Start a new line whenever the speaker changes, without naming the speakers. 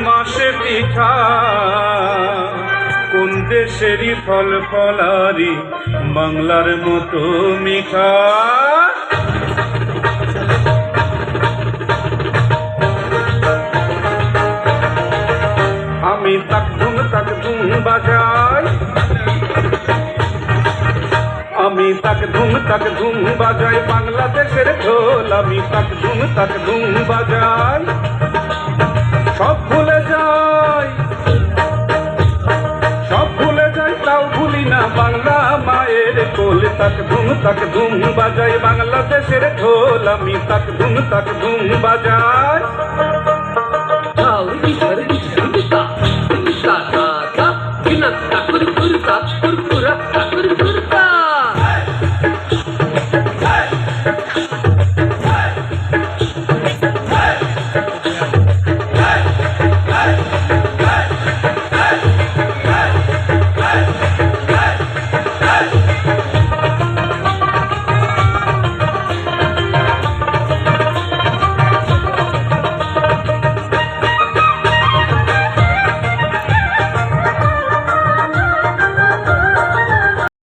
মাসে পিঠা কোন দেশেরই ফল ফলারি বাংলার মতো মিঠা। আমি তাক ধুম বাজাই, আমি তাক ধুম বাজাই বাংলাদেশের ঢোল। আমি তাক ধুম বাজাই, সব ভুলে যাই, সব ভুলে যাই, তাও ভুলি না বাংলা মায়ের কোল। তাক ধুম বাজাই বাংলাদেশের ঢোল। আমি তাক ধুম বাজাই।